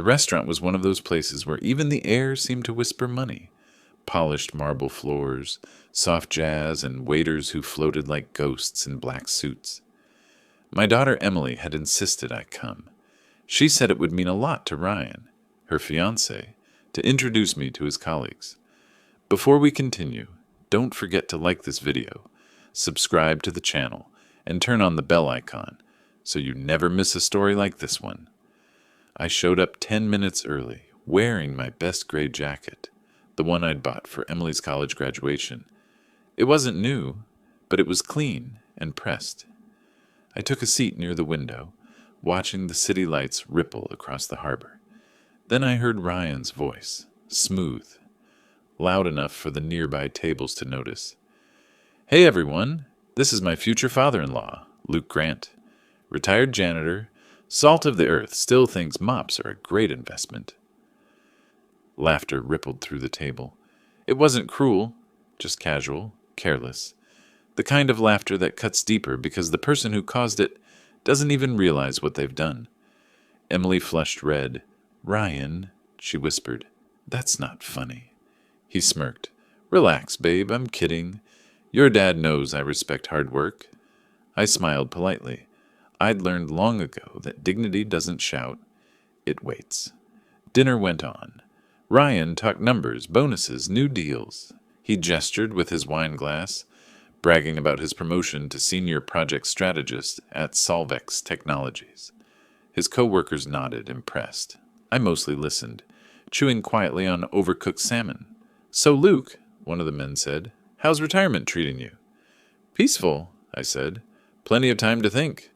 restaurant was one of those places where even the air seemed to whisper money. Polished marble floors, soft jazz, and waiters who floated like ghosts in black suits. My daughter Emily had insisted I come. She said it would mean a lot to Ryan, her fiancé, to introduce me to his colleagues. Before we continue, don't forget to like this video, subscribe to the channel, and turn on the bell icon so you never miss a story like this one. I showed up 10 minutes early, wearing my best gray jacket, the one I'd bought for Emily's college graduation. It wasn't new, but it was clean and pressed. I took a seat near the window, watching the city lights ripple across the harbor. Then I heard Ryan's voice, smooth, loud enough for the nearby tables to notice. "Hey everyone, this is my future father-in-law, Luke Grant. Retired janitor, salt of the earth, still thinks mops are a great investment." Laughter rippled through the table. It wasn't cruel, just casual, careless. The kind of laughter that cuts deeper because the person who caused it doesn't even realize what they've done. Emily flushed red. "Ryan," she whispered, "that's not funny." He smirked. "Relax, babe, I'm kidding. Your dad knows I respect hard work." I smiled politely. I'd learned long ago that dignity doesn't shout, it waits. Dinner went on. Ryan talked numbers, bonuses, new deals. He gestured with his wine glass, bragging about his promotion to senior project strategist at Solvex Technologies. His co-workers nodded, impressed. I mostly listened, chewing quietly on overcooked salmon. "So, Luke," one of the men said, "how's retirement treating you?" "Peaceful," I said. "Plenty of time to think."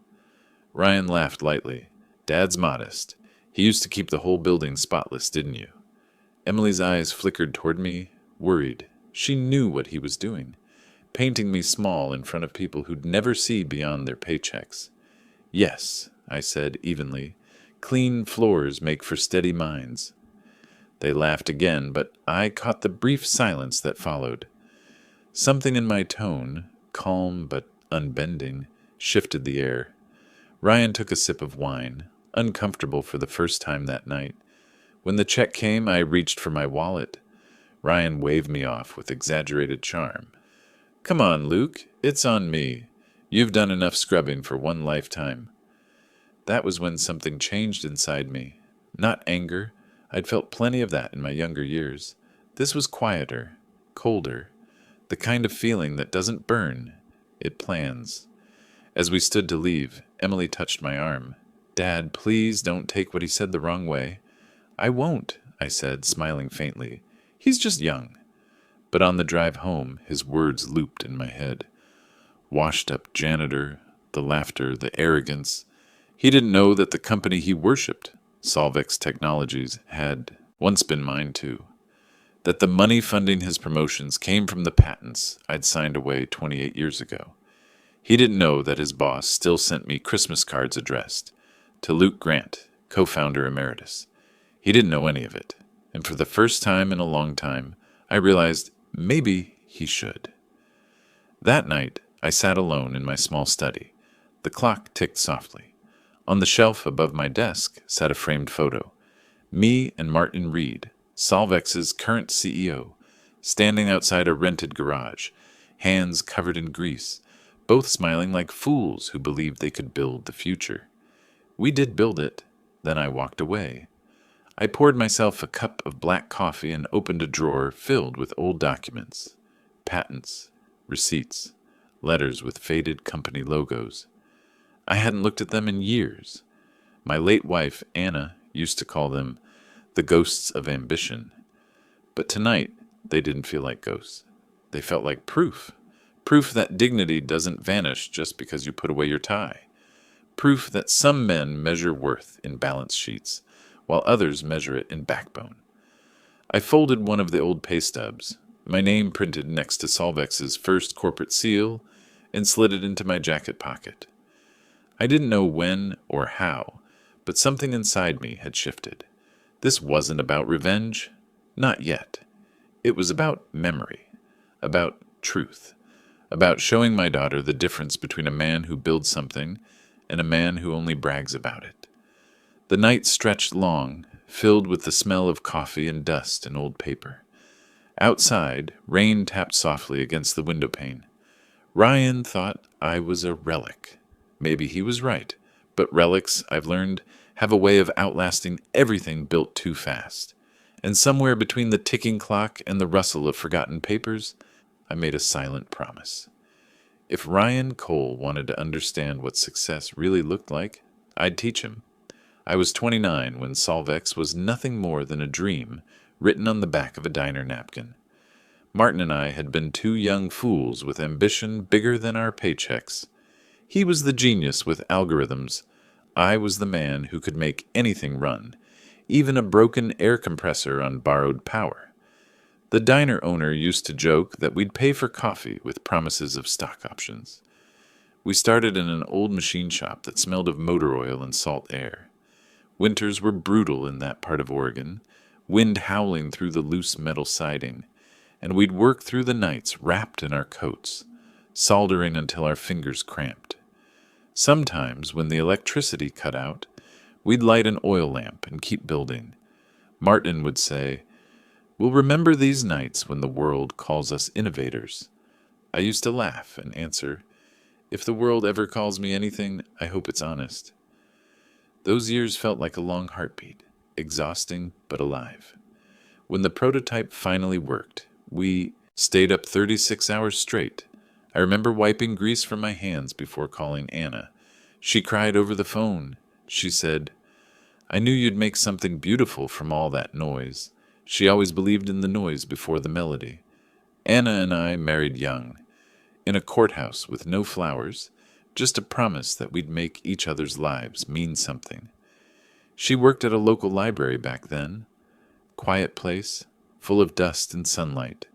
Ryan laughed lightly. "Dad's modest. He used to keep the whole building spotless, didn't you?" Emily's eyes flickered toward me, worried. She knew what he was doing, painting me small in front of people who'd never see beyond their paychecks. "Yes," I said evenly. "Clean floors make for steady minds." They laughed again, but I caught the brief silence that followed. Something in my tone, calm but unbending, shifted the air. Ryan took a sip of wine, uncomfortable for the first time that night. When the check came, I reached for my wallet. Ryan waved me off with exaggerated charm. "Come on, Luke, it's on me. You've done enough scrubbing for one lifetime." That was when something changed inside me. Not anger. I'd felt plenty of that in my younger years. This was quieter, colder, the kind of feeling that doesn't burn, it plans. As we stood to leave, Emily touched my arm. "Dad, please don't take what he said the wrong way." "I won't," I said, smiling faintly. "He's just young." But on the drive home, his words looped in my head. Washed-up janitor, the laughter, the arrogance. He didn't know that the company he worshipped, Solvex Technologies, had once been mine too. That the money funding his promotions came from the patents I'd signed away 28 years ago. He didn't know that his boss still sent me Christmas cards addressed to Luke Grant, co-founder emeritus. He didn't know any of it, and for the first time in a long time, I realized maybe he should. That night, I sat alone in my small study. The clock ticked softly. On the shelf above my desk sat a framed photo. Me and Martin Reed, Solvex's current CEO, standing outside a rented garage, hands covered in grease, both smiling like fools who believed they could build the future. We did build it, then I walked away. I poured myself a cup of black coffee and opened a drawer filled with old documents, patents, receipts, letters with faded company logos. I hadn't looked at them in years. My late wife, Anna, used to call them the ghosts of ambition. But tonight, they didn't feel like ghosts. They felt like proof. Proof that dignity doesn't vanish just because you put away your tie. Proof that some men measure worth in balance sheets, while others measure it in backbone. I folded one of the old pay stubs, my name printed next to Solvex's first corporate seal, and slid it into my jacket pocket. I didn't know when or how, but something inside me had shifted. This wasn't about revenge. Not yet. It was about memory, about truth, about showing my daughter the difference between a man who builds something and a man who only brags about it. The night stretched long, filled with the smell of coffee and dust and old paper. Outside, rain tapped softly against the window pane. Ryan thought I was a relic. Maybe he was right, but relics, I've learned, have a way of outlasting everything built too fast. And somewhere between the ticking clock and the rustle of forgotten papers, I made a silent promise. If Ryan Cole wanted to understand what success really looked like, I'd teach him. I was 29 when Solvex was nothing more than a dream written on the back of a diner napkin. Martin and I had been two young fools with ambition bigger than our paychecks. He was the genius with algorithms. I was the man who could make anything run, even a broken air compressor on borrowed power. The diner owner used to joke that we'd pay for coffee with promises of stock options. We started in an old machine shop that smelled of motor oil and salt air. Winters were brutal in that part of Oregon, wind howling through the loose metal siding, and we'd work through the nights wrapped in our coats, soldering until our fingers cramped. Sometimes, when the electricity cut out, we'd light an oil lamp and keep building. Martin would say, "We'll remember these nights when the world calls us innovators." I used to laugh and answer, "If the world ever calls me anything, I hope it's honest." Those years felt like a long heartbeat, exhausting but alive. When the prototype finally worked, we stayed up 36 hours straight. I remember wiping grease from my hands before calling Anna. She cried over the phone. She said, "I knew you'd make something beautiful from all that noise." She always believed in the noise before the melody. Anna and I married young, in a courthouse with no flowers, just a promise that we'd make each other's lives mean something. She worked at a local library back then. Quiet place, full of dust and sunlight.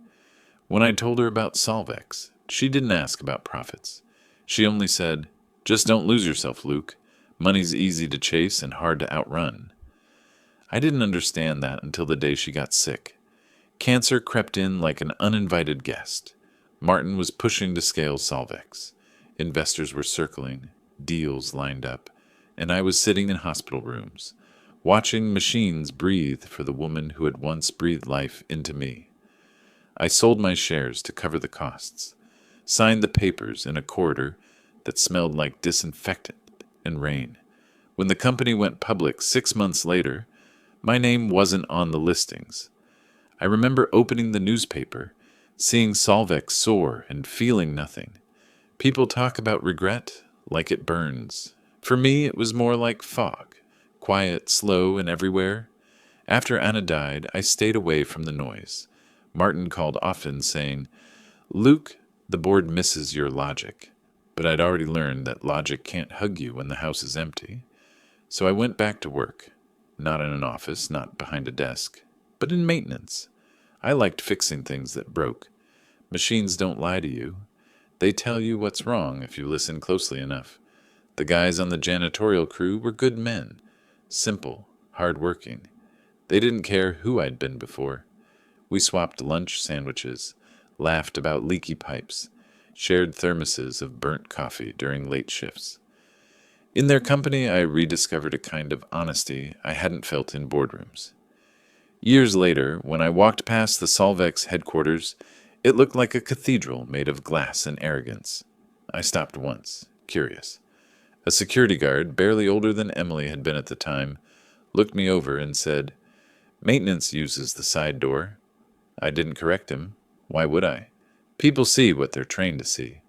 When I told her about Solvex, she didn't ask about profits. She only said, "Just don't lose yourself, Luke. Money's easy to chase and hard to outrun." I didn't understand that until the day she got sick. Cancer crept in like an uninvited guest. Martin was pushing to scale Solvex. Investors were circling, deals lined up, and I was sitting in hospital rooms, watching machines breathe for the woman who had once breathed life into me. I sold my shares to cover the costs, signed the papers in a corridor that smelled like disinfectant and rain. When the company went public 6 months later, my name wasn't on the listings. I remember opening the newspaper, seeing Solvex soar and feeling nothing. People talk about regret like it burns. For me, it was more like fog, quiet, slow, and everywhere. After Anna died, I stayed away from the noise. Martin called often, saying, "Luke, the board misses your logic." But I'd already learned that logic can't hug you when the house is empty. So I went back to work. Not in an office, not behind a desk, but in maintenance. I liked fixing things that broke. Machines don't lie to you. They tell you what's wrong if you listen closely enough. The guys on the janitorial crew were good men, simple, hard-working. They didn't care who I'd been before. We swapped lunch sandwiches, laughed about leaky pipes, shared thermoses of burnt coffee during late shifts. In their company, I rediscovered a kind of honesty I hadn't felt in boardrooms. Years later, when I walked past the Solvex headquarters, it looked like a cathedral made of glass and arrogance. I stopped once, curious. A security guard, barely older than Emily had been at the time, looked me over and said, "Maintenance uses the side door." I didn't correct him. Why would I? People see what they're trained to see.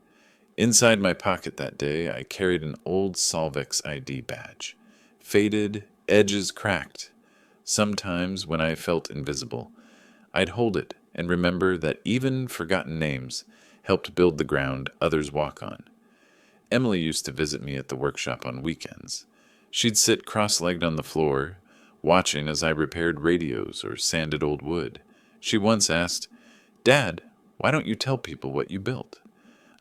Inside my pocket that day, I carried an old Solvex ID badge. Faded, edges cracked. Sometimes, when I felt invisible, I'd hold it and remember that even forgotten names helped build the ground others walk on. Emily used to visit me at the workshop on weekends. She'd sit cross-legged on the floor, watching as I repaired radios or sanded old wood. She once asked, "Dad, why don't you tell people what you built?"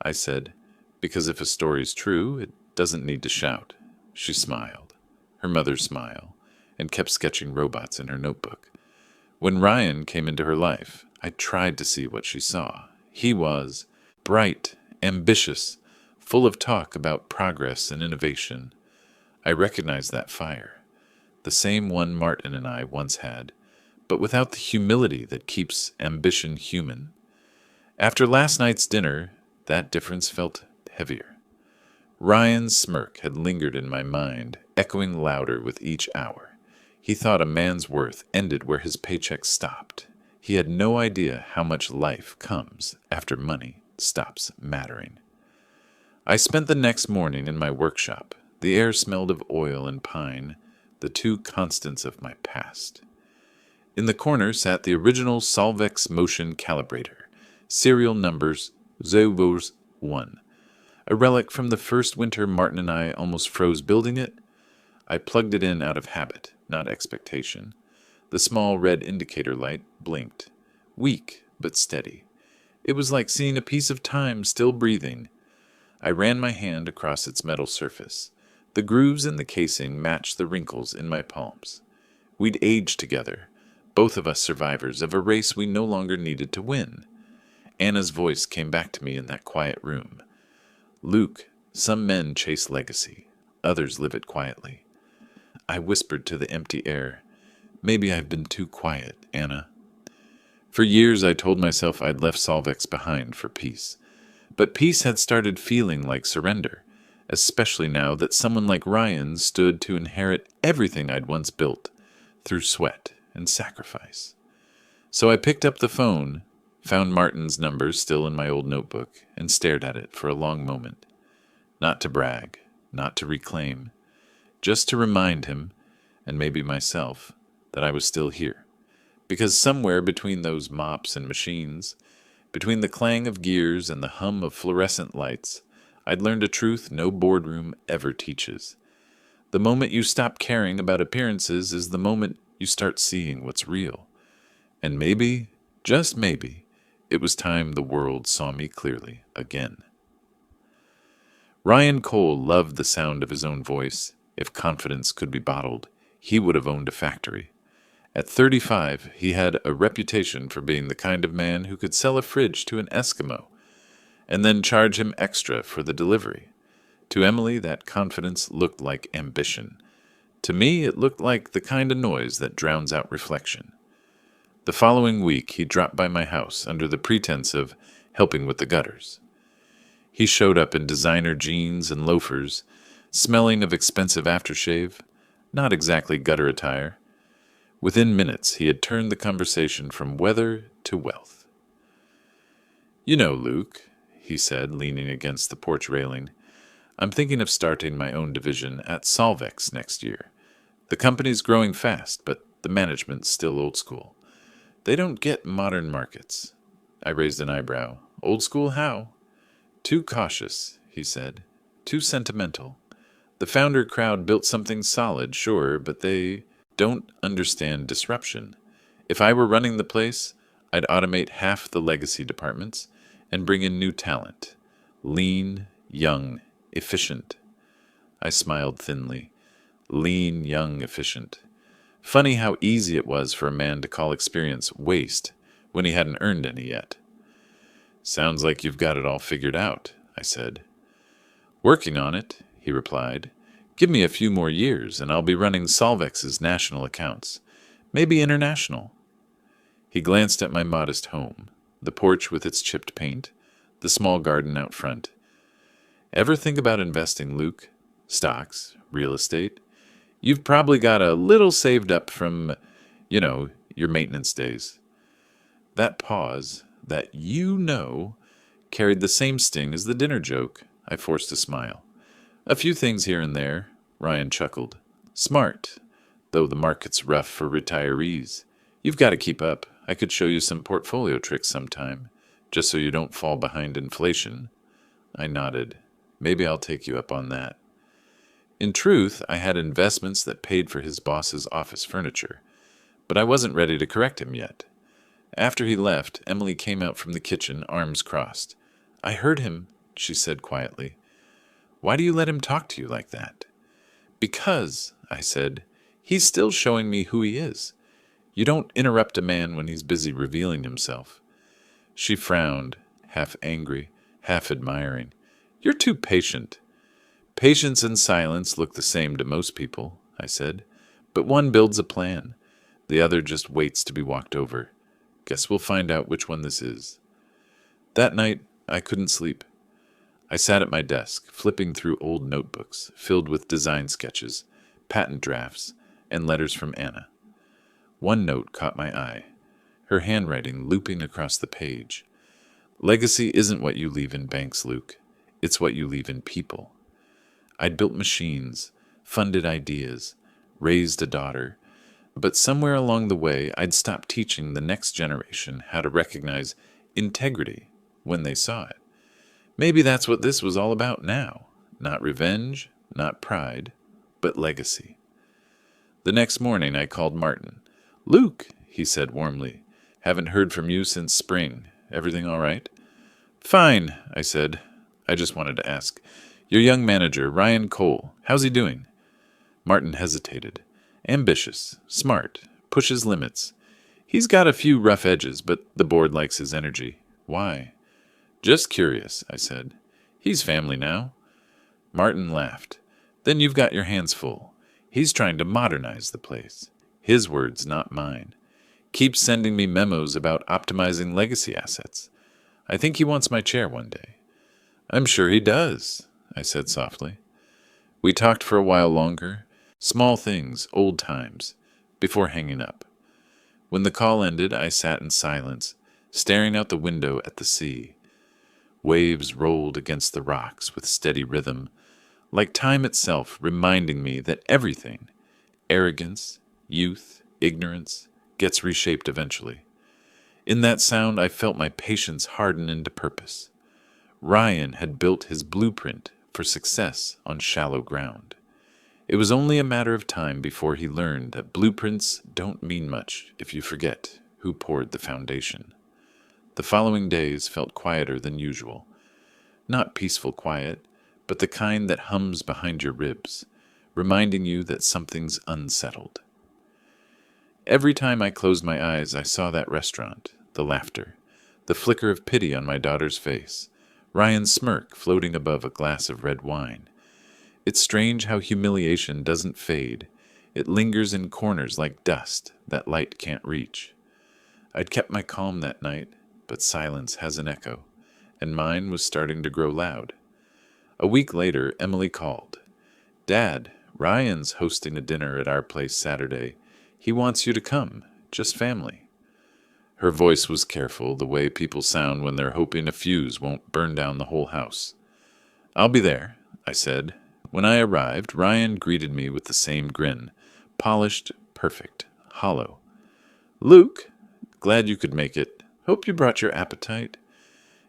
I said, "Because if a story's true, it doesn't need to shout." She smiled, her mother's smile, and kept sketching robots in her notebook. When Ryan came into her life, I tried to see what she saw. He was bright, ambitious, full of talk about progress and innovation. I recognized that fire. the same one Martin and I once had, but without the humility that keeps ambition human. After last night's dinner, that difference felt heavier. Ryan's smirk had lingered in my mind, echoing louder with each hour. He thought a man's worth ended where his paycheck stopped. He had no idea how much life comes after money stops mattering. I spent the next morning in my workshop. The air smelled of oil and pine, the two constants of my past. In the corner sat the original Solvex motion calibrator, serial numbers 001, a relic from the first winter Martin and I almost froze building it. I plugged it in out of habit, not expectation. The small red indicator light blinked, weak but steady. It was like seeing a piece of time still breathing. I ran my hand across its metal surface. The grooves in the casing matched the wrinkles in my palms. We'd aged together, both of us survivors of a race we no longer needed to win. Anna's voice came back to me in that quiet room. Luke, some men chase legacy, others live it quietly. I whispered to the empty air, maybe I've been too quiet, Anna. For years I told myself I'd left Solvex behind for peace. But peace had started feeling like surrender, especially now that someone like Ryan stood to inherit everything I'd once built, through sweat and sacrifice. So I picked up the phone, found Martin's number still in my old notebook, and stared at it for a long moment. Not to brag, not to reclaim, just to remind him, and maybe myself, that I was still here. Because somewhere between those mops and machines, between the clang of gears and the hum of fluorescent lights, I'd learned a truth no boardroom ever teaches. The moment you stop caring about appearances is the moment you start seeing what's real. And maybe, just maybe, it was time the world saw me clearly again. Ryan Cole loved the sound of his own voice. If confidence could be bottled, he would have owned a factory. At 35, he had a reputation for being the kind of man who could sell a fridge to an Eskimo and then charge him extra for the delivery. To Emily, that confidence looked like ambition. To me, it looked like the kind of noise that drowns out reflection. The following week, he dropped by my house under the pretense of helping with the gutters. He showed up in designer jeans and loafers, smelling of expensive aftershave, not exactly gutter attire. Within minutes, he had turned the conversation from weather to wealth. "You know, Luke," he said, leaning against the porch railing, "I'm thinking of starting my own division at Solvex next year. The company's growing fast, but the management's still old school. They don't get modern markets." I raised an eyebrow. "Old school how?" "Too cautious," he said. "Too sentimental. The founder crowd built something solid, sure, but they don't understand disruption. If I were running the place, I'd automate half the legacy departments and bring in new talent. Lean, young, efficient." I smiled thinly. Lean, young, efficient. Funny how easy it was for a man to call experience waste when he hadn't earned any yet. "Sounds like you've got it all figured out," I said. "Working on it," he replied. "Give me a few more years, and I'll be running Solvex's national accounts, maybe international." He glanced at my modest home, the porch with its chipped paint, the small garden out front. "Ever think about investing, Luke? Stocks, real estate? You've probably got a little saved up from, your maintenance days." That pause, that carried the same sting as the dinner joke. I forced a smile. "A few things here and there," Ryan chuckled. "Smart, though the market's rough for retirees. You've got to keep up. I could show you some portfolio tricks sometime, just so you don't fall behind inflation." I nodded. "Maybe I'll take you up on that." In truth, I had investments that paid for his boss's office furniture, but I wasn't ready to correct him yet. After he left, Emily came out from the kitchen, arms crossed. "I heard him," she said quietly. "Why do you let him talk to you like that?" "Because," I said, "he's still showing me who he is. You don't interrupt a man when he's busy revealing himself." She frowned, half angry, half admiring. "You're too patient." "Patience and silence look the same to most people," I said. But one builds a plan. The other just waits to be walked over. Guess we'll find out which one this is. That night, I couldn't sleep. I sat at my desk, flipping through old notebooks filled with design sketches, patent drafts, and letters from Anna. One note caught my eye, her handwriting looping across the page. Legacy isn't what you leave in banks, Luke. It's what you leave in people. I'd built machines, funded ideas, raised a daughter, but somewhere along the way I'd stopped teaching the next generation how to recognize integrity when they saw it. Maybe that's what this was all about now. Not revenge, not pride, but legacy. The next morning I called Martin. "Luke," he said warmly, "haven't heard from you since spring. Everything all right?" "Fine," I said. "I just wanted to ask. Your young manager, Ryan Cole, how's he doing?" Martin hesitated. "Ambitious, smart, pushes limits. He's got a few rough edges, but the board likes his energy." "Why?" "Just curious," I said. "He's family now." Martin laughed. "Then you've got your hands full. He's trying to modernize the place. His words, not mine. Keeps sending me memos about optimizing legacy assets. I think he wants my chair one day." "I'm sure he does," I said softly. We talked for a while longer, small things, old times, before hanging up. When the call ended, I sat in silence, staring out the window at the sea. Waves rolled against the rocks with steady rhythm, like time itself reminding me that everything, arrogance, youth, ignorance, gets reshaped eventually. In that sound, I felt my patience harden into purpose. Ryan had built his blueprint for success on shallow ground. It was only a matter of time before he learned that blueprints don't mean much if you forget who poured the foundation. The following days felt quieter than usual. Not peaceful quiet, but the kind that hums behind your ribs, reminding you that something's unsettled. Every time I closed my eyes, I saw that restaurant, the laughter, the flicker of pity on my daughter's face, Ryan's smirk floating above a glass of red wine. It's strange how humiliation doesn't fade. It lingers in corners like dust that light can't reach. I'd kept my calm that night, but silence has an echo, and mine was starting to grow loud. A week later, Emily called. "Dad, Ryan's hosting a dinner at our place Saturday. He wants you to come, just family." Her voice was careful, the way people sound when they're hoping a fuse won't burn down the whole house. "I'll be there," I said. When I arrived, Ryan greeted me with the same grin, polished, perfect, hollow. "Luke, glad you could make it. Hope you brought your appetite.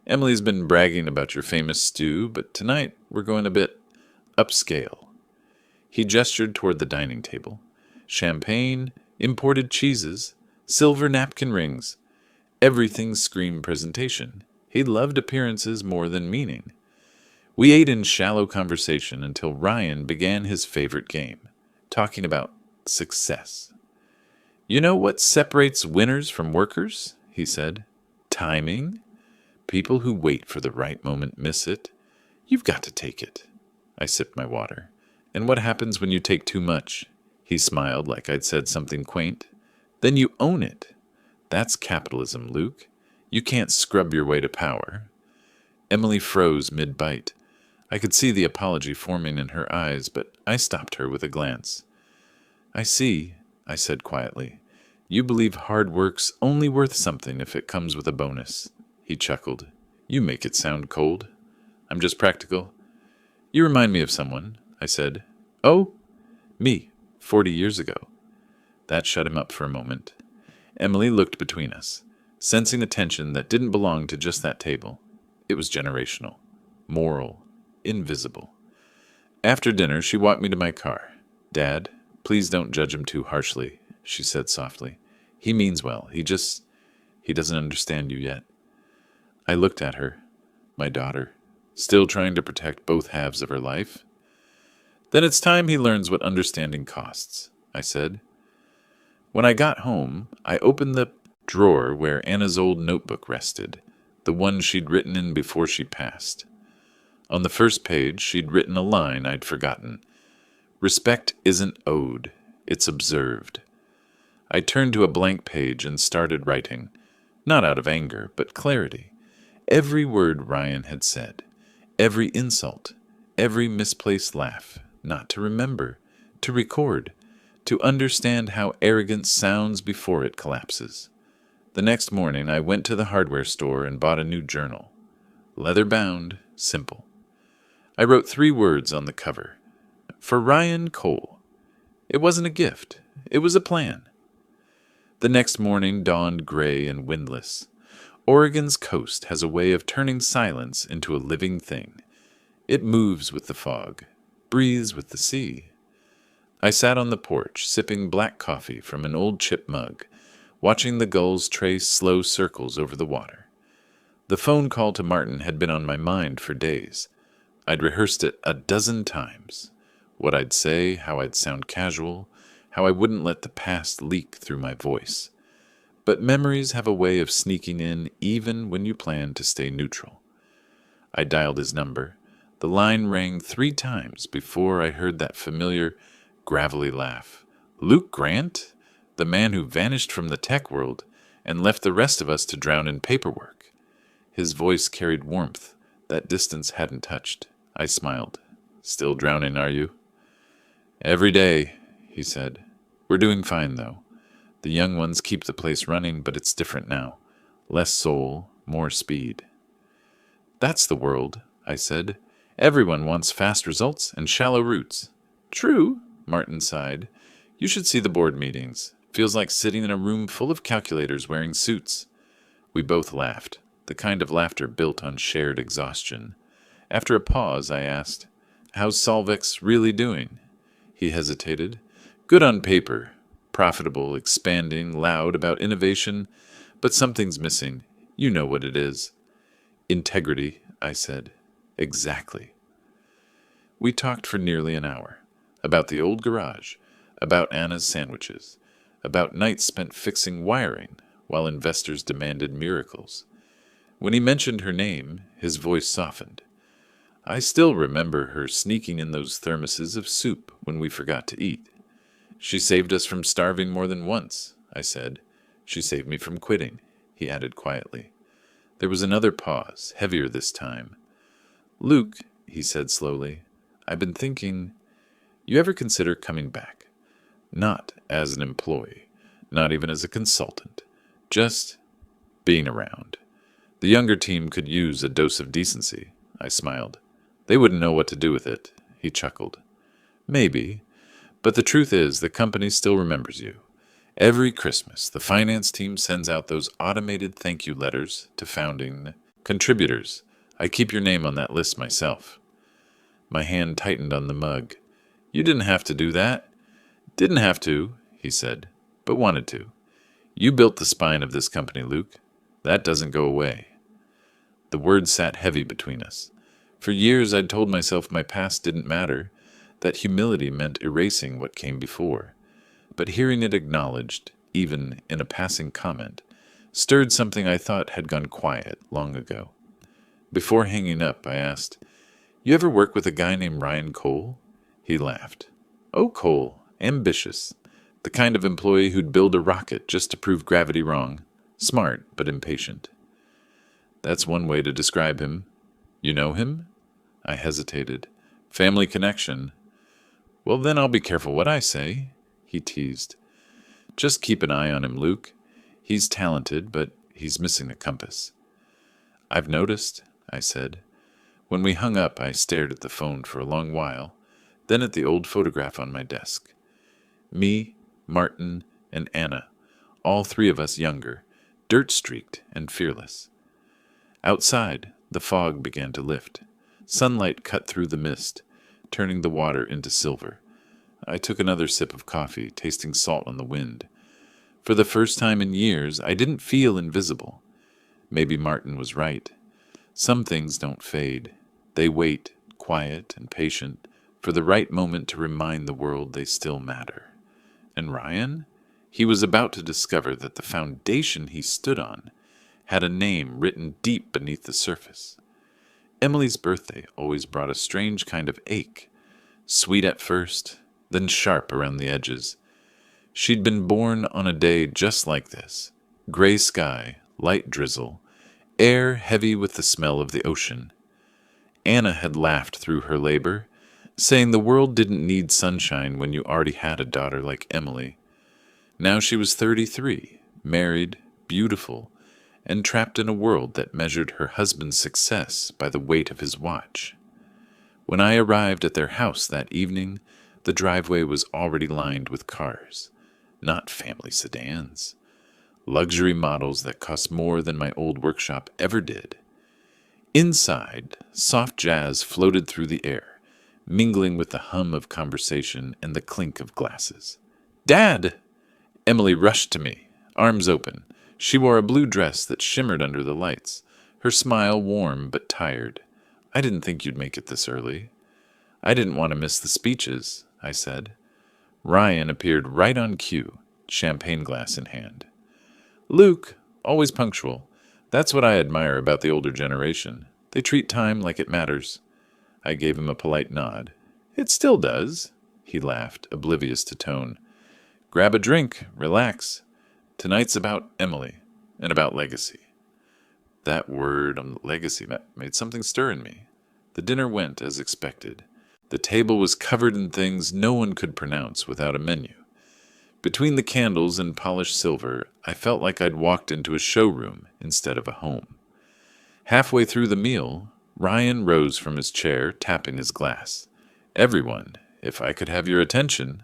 Emily's been bragging about your famous stew, but tonight we're going a bit upscale." He gestured toward the dining table. Champagne, imported cheeses, silver napkin rings. Everything screamed presentation. He loved appearances more than meaning. We ate in shallow conversation until Ryan began his favorite game, talking about success. "You know what separates winners from workers?" he said. "Timing. People who wait for the right moment miss it. You've got to take it." I sipped my water. "And what happens when you take too much?" He smiled like I'd said something quaint. "Then you own it. That's capitalism, Luke. You can't scrub your way to power." Emily froze mid-bite. I could see the apology forming in her eyes, but I stopped her with a glance. "I see," I said quietly. "You believe hard work's only worth something if it comes with a bonus." He chuckled. "You make it sound cold." "I'm just practical." "You remind me of someone," I said. "Oh, me, 40 years ago." That shut him up for a moment. Emily looked between us, sensing a tension that didn't belong to just that table. It was generational, moral, invisible. After dinner, she walked me to my car. "Dad, please don't judge him too harshly," she said softly. "He means well. He doesn't understand you yet." I looked at her, my daughter, still trying to protect both halves of her life. "Then it's time he learns what understanding costs," I said. When I got home, I opened the drawer where Anna's old notebook rested, the one she'd written in before she passed. On the first page, she'd written a line I'd forgotten. "Respect isn't owed. It's observed. I turned to a blank page and started writing, not out of anger, but clarity. Every word Ryan had said, every insult, every misplaced laugh, not to remember, to record, to understand how arrogance sounds before it collapses. The next morning, I went to the hardware store and bought a new journal. Leather-bound, simple. I wrote 3 words on the cover. For Ryan Cole. It wasn't a gift. It was a plan. The next morning dawned gray and windless. Oregon's coast has a way of turning silence into a living thing. It moves with the fog, breathes with the sea. I sat on the porch, sipping black coffee from an old chip mug, watching the gulls trace slow circles over the water. The phone call to Martin had been on my mind for days. I'd rehearsed it a dozen times. What I'd say, how I'd sound casual, how I wouldn't let the past leak through my voice. But memories have a way of sneaking in even when you plan to stay neutral. I dialed his number. The line rang 3 times before I heard that familiar, gravelly laugh. Luke Grant? The man who vanished from the tech world and left the rest of us to drown in paperwork. His voice carried warmth that distance hadn't touched. I smiled. Still drowning, are you? Every day, he said. We're doing fine, though. The young ones keep the place running, but it's different now. Less soul, more speed. That's the world, I said. Everyone wants fast results and shallow roots. True, Martin sighed. You should see the board meetings. Feels like sitting in a room full of calculators wearing suits. We both laughed, the kind of laughter built on shared exhaustion. After a pause, I asked, How's Solvex really doing? He hesitated. Good on paper. Profitable, expanding, loud about innovation. But something's missing. You know what it is. Integrity, I said. Exactly. We talked for nearly an hour. About the old garage. About Anna's sandwiches. About nights spent fixing wiring while investors demanded miracles. When he mentioned her name, his voice softened. I still remember her sneaking in those thermoses of soup when we forgot to eat. She saved us from starving more than once, I said. She saved me from quitting, he added quietly. There was another pause, heavier this time. Luke, he said slowly, I've been thinking, you ever consider coming back? Not as an employee, not even as a consultant, just being around. The younger team could use a dose of decency, I smiled. They wouldn't know what to do with it, he chuckled. Maybe, but the truth is the company still remembers you. Every Christmas, the finance team sends out those automated thank you letters to founding contributors. I keep your name on that list myself. My hand tightened on the mug. You didn't have to do that. Didn't have to, he said, but wanted to. You built the spine of this company, Luke. That doesn't go away. The words sat heavy between us. For years I'd told myself my past didn't matter, that humility meant erasing what came before. But hearing it acknowledged, even in a passing comment, stirred something I thought had gone quiet long ago. Before hanging up, I asked, You ever work with a guy named Ryan Cole? He laughed. Oh, Cole, ambitious. The kind of employee who'd build a rocket just to prove gravity wrong. Smart, but impatient. That's one way to describe him. You know him? I hesitated. Family connection. Well, then I'll be careful what I say, he teased. Just keep an eye on him, Luke. He's talented, but he's missing a compass. I've noticed, I said. When we hung up, I stared at the phone for a long while, then at the old photograph on my desk. Me, Martin, and Anna, all 3 of us younger, dirt-streaked and fearless. Outside, the fog began to lift. Sunlight cut through the mist, turning the water into silver. I took another sip of coffee, tasting salt on the wind. For the first time in years, I didn't feel invisible. Maybe Martin was right. Some things don't fade. They wait, quiet and patient, for the right moment to remind the world they still matter. And Ryan? He was about to discover that the foundation he stood on had a name written deep beneath the surface. Emily's birthday always brought a strange kind of ache, sweet at first, then sharp around the edges. She'd been born on a day just like this. Gray sky, light drizzle, air heavy with the smell of the ocean. Anna had laughed through her labor, saying the world didn't need sunshine when you already had a daughter like Emily. Now she was 33, married, beautiful, and trapped in a world that measured her husband's success by the weight of his watch. When I arrived at their house that evening, the driveway was already lined with cars, not family sedans, luxury models that cost more than my old workshop ever did. Inside, soft jazz floated through the air, mingling with the hum of conversation and the clink of glasses. "Dad!" Emily rushed to me, arms open. She wore a blue dress that shimmered under the lights, her smile warm but tired. "I didn't think you'd make it this early." "I didn't want to miss the speeches," I said. Ryan appeared right on cue, champagne glass in hand. "Luke, always punctual. That's what I admire about the older generation. They treat time like it matters." I gave him a polite nod. "It still does," he laughed, oblivious to tone. "Grab a drink, relax. Tonight's about Emily, and about legacy." That word on legacy made something stir in me. The dinner went as expected. The table was covered in things no one could pronounce without a menu. Between the candles and polished silver, I felt like I'd walked into a showroom instead of a home. Halfway through the meal, Ryan rose from his chair, tapping his glass. "Everyone, if I could have your attention."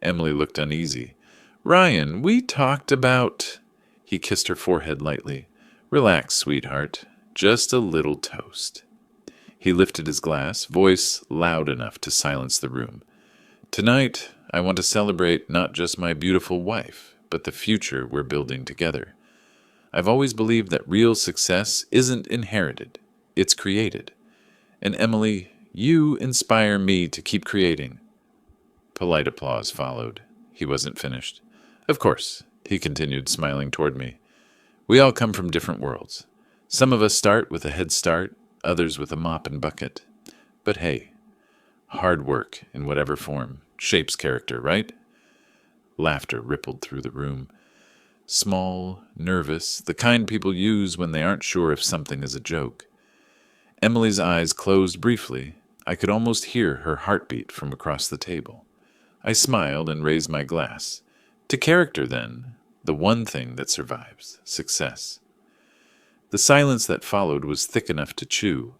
Emily looked uneasy. "Ryan, we talked about—" He kissed her forehead lightly. "Relax, sweetheart. Just a little toast." He lifted his glass, voice loud enough to silence the room. "Tonight, I want to celebrate not just my beautiful wife, but the future we're building together. I've always believed that real success isn't inherited, it's created. And Emily, you inspire me to keep creating." Polite applause followed. He wasn't finished. "Of course," he continued, smiling toward me. "We all come from different worlds. Some of us start with a head start, others with a mop and bucket. But hey, hard work, in whatever form, shapes character, right?" Laughter rippled through the room. Small, nervous, the kind people use when they aren't sure if something is a joke. Emily's eyes closed briefly. I could almost hear her heartbeat from across the table. I smiled and raised my glass. To character, then, the one thing that survives, success. The silence that followed was thick enough to chew.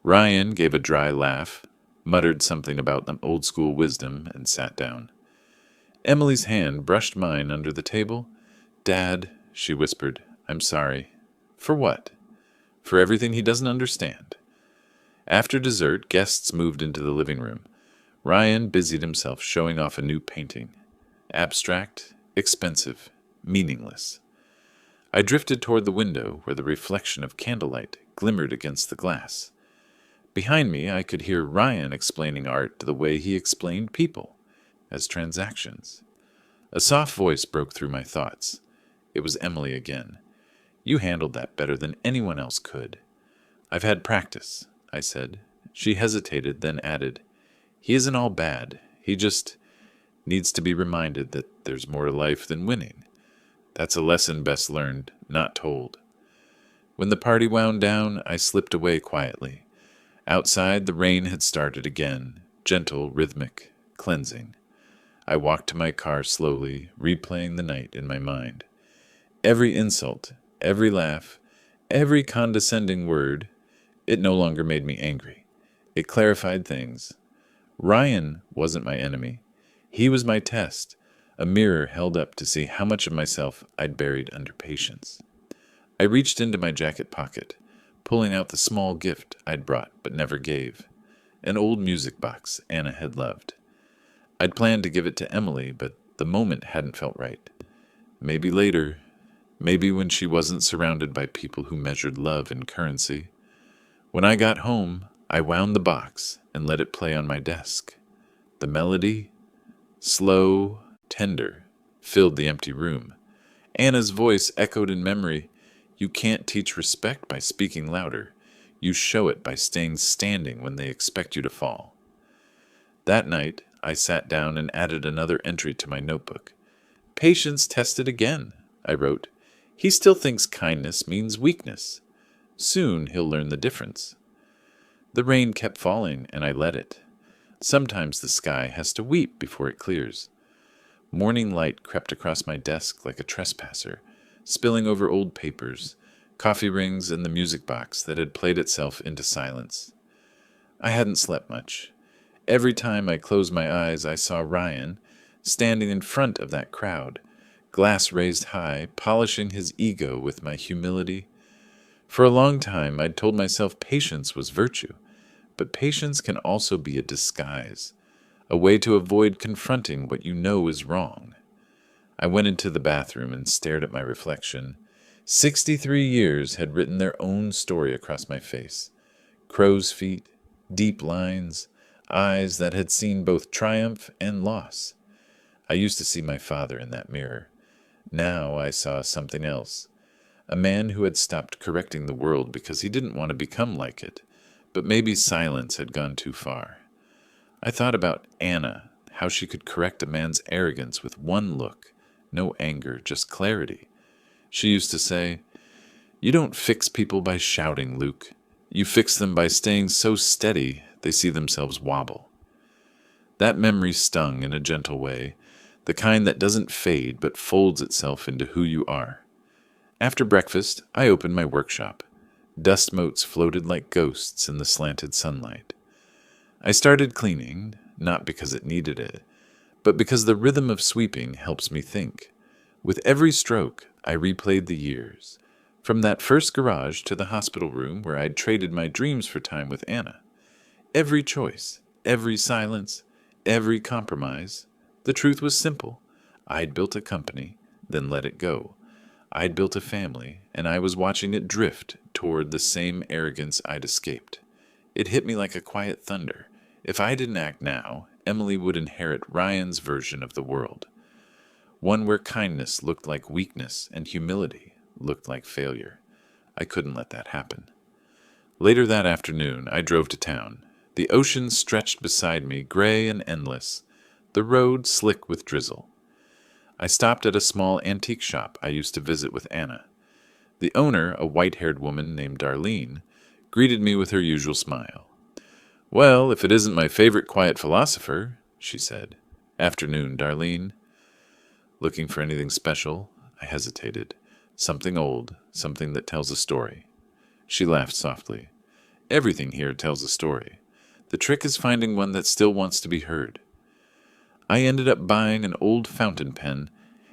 Ryan gave a dry laugh, muttered something about old-school wisdom, and sat down. Emily's hand brushed mine under the table. "Dad," she whispered, "I'm sorry." "For what?" "For everything he doesn't understand." After dessert, guests moved into the living room. Ryan busied himself showing off a new painting. Abstract, expensive, meaningless. I drifted toward the window where the reflection of candlelight glimmered against the glass. Behind me, I could hear Ryan explaining art the way he explained people, as transactions. A soft voice broke through my thoughts. It was Emily again. "You handled that better than anyone else could." "I've had practice," I said. She hesitated, then added, "He isn't all bad. He just needs to be reminded that there's more to life than winning. That's a lesson best learned, not told." When the party wound down, I slipped away quietly. Outside, the rain had started again, gentle, rhythmic, cleansing. I walked to my car slowly, replaying the night in my mind. Every insult, every laugh, every condescending word, it no longer made me angry. It clarified things. Ryan wasn't my enemy. He was my test, a mirror held up to see how much of myself I'd buried under patience. I reached into my jacket pocket, pulling out the small gift I'd brought but never gave, an old music box Anna had loved. I'd planned to give it to Emily, but the moment hadn't felt right. Maybe later, maybe when she wasn't surrounded by people who measured love in currency. When I got home, I wound the box and let it play on my desk. The melody, slow, tender, filled the empty room. Anna's voice echoed in memory. "You can't teach respect by speaking louder. You show it by staying standing when they expect you to fall." That night, I sat down and added another entry to my notebook. Patience tested again, I wrote. He still thinks kindness means weakness. Soon he'll learn the difference. The rain kept falling, and I let it. Sometimes the sky has to weep before it clears. Morning light crept across my desk like a trespasser, spilling over old papers, coffee rings, and the music box that had played itself into silence. I hadn't slept much. Every time I closed my eyes, I saw Ryan, standing in front of that crowd, glass raised high, polishing his ego with my humility. For a long time, I'd told myself patience was virtue, but patience can also be a disguise, a way to avoid confronting what you know is wrong. I went into the bathroom and stared at my reflection. 63 years had written their own story across my face. Crow's feet, deep lines, eyes that had seen both triumph and loss. I used to see my father in that mirror. Now I saw something else. A man who had stopped correcting the world because he didn't want to become like it, but maybe silence had gone too far. I thought about Anna, how she could correct a man's arrogance with one look, no anger, just clarity. She used to say, "You don't fix people by shouting, Luke. You fix them by staying so steady they see themselves wobble." That memory stung in a gentle way, the kind that doesn't fade but folds itself into who you are. After breakfast, I opened my workshop. Dust motes floated like ghosts in the slanted sunlight. I started cleaning, not because it needed it, but because the rhythm of sweeping helps me think. With every stroke, I replayed the years, from that first garage to the hospital room where I'd traded my dreams for time with Anna. Every choice, every silence, every compromise. The truth was simple. I'd built a company, then let it go. I'd built a family, and I was watching it drift toward the same arrogance I'd escaped. It hit me like a quiet thunder. If I didn't act now, Emily would inherit Ryan's version of the world. One where kindness looked like weakness and humility looked like failure. I couldn't let that happen. Later that afternoon, I drove to town. The ocean stretched beside me, gray and endless, the road slick with drizzle. I stopped at a small antique shop I used to visit with Anna. The owner, a white-haired woman named Darlene, greeted me with her usual smile. "Well, if it isn't my favorite quiet philosopher," she said. "Afternoon, Darlene." Looking for anything special, I hesitated. Something old, something that tells a story. She laughed softly. "Everything here tells a story. The trick is finding one that still wants to be heard." I ended up buying an old fountain pen,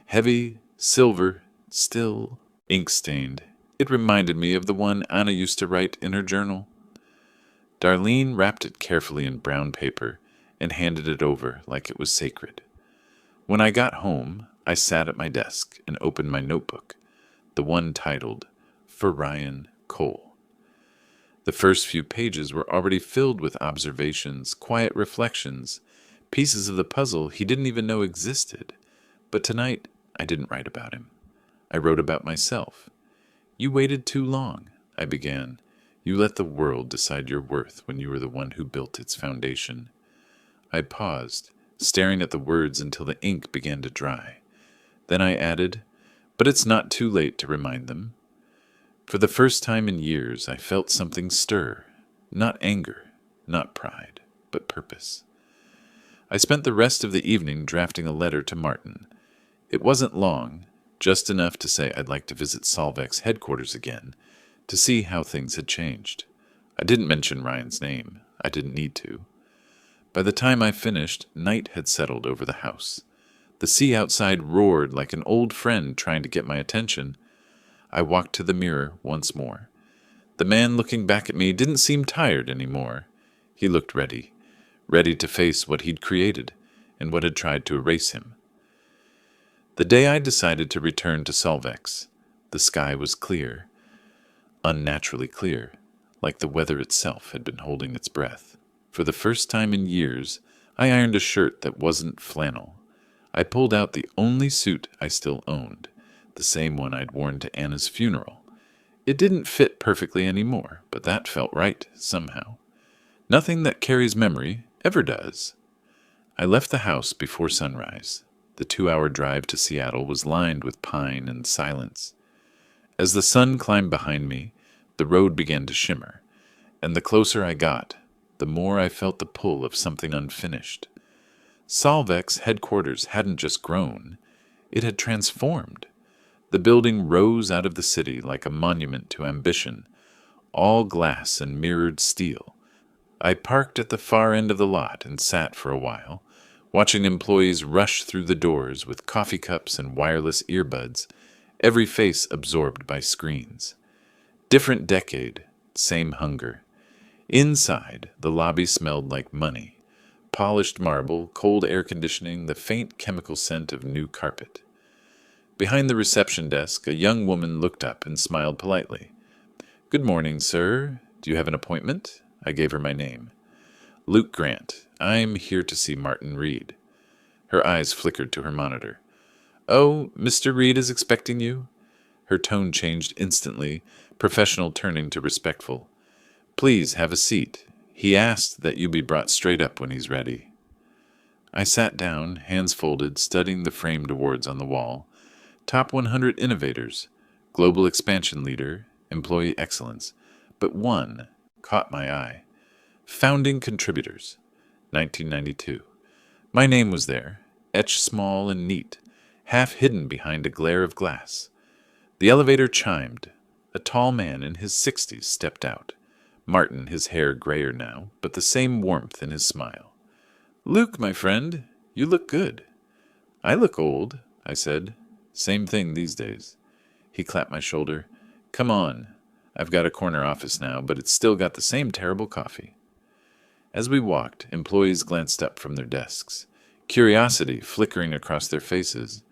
heavy, silver, still ink-stained. It reminded me of the one Anna used to write in her journal. Darlene wrapped it carefully in brown paper and handed it over like it was sacred. When I got home, I sat at my desk and opened my notebook, the one titled, "For Ryan Cole." The first few pages were already filled with observations, quiet reflections, pieces of the puzzle he didn't even know existed. But tonight, I didn't write about him. I wrote about myself. "You waited too long," I began. "You let the world decide your worth when you were the one who built its foundation." I paused, staring at the words until the ink began to dry. Then I added, "But it's not too late to remind them." For the first time in years, I felt something stir. Not anger, not pride, but purpose. I spent the rest of the evening drafting a letter to Martin. It wasn't long, just enough to say I'd like to visit Solvex headquarters again, to see how things had changed. I didn't mention Ryan's name. I didn't need to. By the time I finished, night had settled over the house. The sea outside roared like an old friend trying to get my attention. I walked to the mirror once more. The man looking back at me didn't seem tired anymore. He looked ready to face what he'd created and what had tried to erase him. The day I decided to return to Solvex, the sky was clear, unnaturally clear, like the weather itself had been holding its breath. For the first time in years, I ironed a shirt that wasn't flannel. I pulled out the only suit I still owned, the same one I'd worn to Anna's funeral. It didn't fit perfectly anymore, but that felt right, somehow. Nothing that carries memory ever does. I left the house before sunrise. The 2-hour drive to Seattle was lined with pine and silence. As the sun climbed behind me, the road began to shimmer, and the closer I got, the more I felt the pull of something unfinished. Solvec's headquarters hadn't just grown, it had transformed. The building rose out of the city like a monument to ambition, all glass and mirrored steel. I parked at the far end of the lot and sat for a while, watching employees rush through the doors with coffee cups and wireless earbuds, every face absorbed by screens. Different decade, same hunger. Inside, the lobby smelled like money. Polished marble, cold air conditioning, the faint chemical scent of new carpet. Behind the reception desk, a young woman looked up and smiled politely. "Good morning, sir. Do you have an appointment?" I gave her my name. "Luke Grant. I'm here to see Martin Reed." Her eyes flickered to her monitor. "Oh, Mr. Reed is expecting you?" Her tone changed instantly, professional turning to respectful. "Please have a seat. He asked that you be brought straight up when he's ready." I sat down, hands folded, studying the framed awards on the wall. Top 100 innovators, global expansion leader, employee excellence. But one caught my eye. Founding contributors, 1992. My name was there, etched small and neat, half hidden behind a glare of glass. The elevator chimed. A tall man in his 60s stepped out. Martin, his hair grayer now, but the same warmth in his smile. "Luke, my friend, you look good." "I look old," I said. "Same thing these days." He clapped my shoulder. "Come on. I've got a corner office now, but it's still got the same terrible coffee." As we walked, employees glanced up from their desks, curiosity flickering across their faces.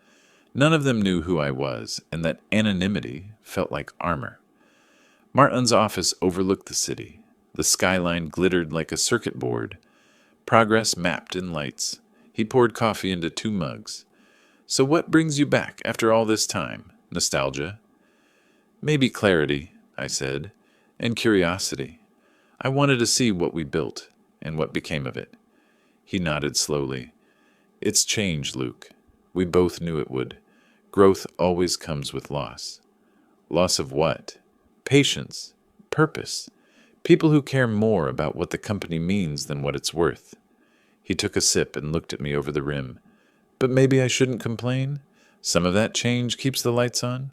None of them knew who I was, and that anonymity felt like armor. Martin's office overlooked the city. The skyline glittered like a circuit board. Progress mapped in lights. He poured coffee into 2 mugs. "So what brings you back after all this time? Nostalgia?" "Maybe clarity," I said, "and curiosity. I wanted to see what we built and what became of it." He nodded slowly. "It's changed, Luke. We both knew it would. Growth always comes with loss." "Loss of what?" "Patience. Purpose. People who care more about what the company means than what it's worth." He took a sip and looked at me over the rim. "But maybe I shouldn't complain? Some of that change keeps the lights on."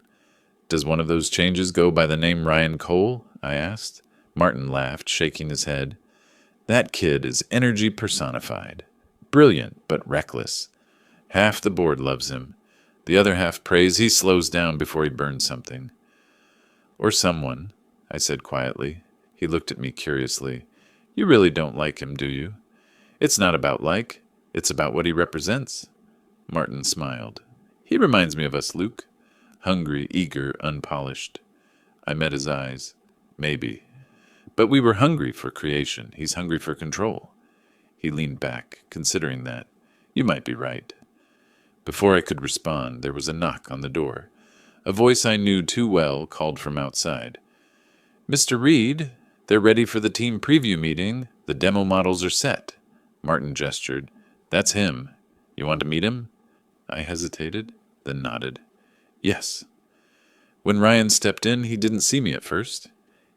"Does one of those changes go by the name Ryan Cole?" I asked. Martin laughed, shaking his head. "That kid is energy personified. Brilliant, but reckless. Half the board loves him. The other half prays he slows down before he burns something." "Or someone," I said quietly. He looked at me curiously. "You really don't like him, do you?" "It's not about like. It's about what he represents." Martin smiled. "He reminds me of us, Luke. Hungry, eager, unpolished." I met his eyes. "Maybe. But we were hungry for creation. He's hungry for control." He leaned back, considering that. "You might be right." Before I could respond, there was a knock on the door. A voice I knew too well called from outside. "Mr. Reed, they're ready for the team preview meeting. The demo models are set." Martin gestured. "That's him. You want to meet him?" I hesitated, then nodded. "Yes." When Ryan stepped in, he didn't see me at first.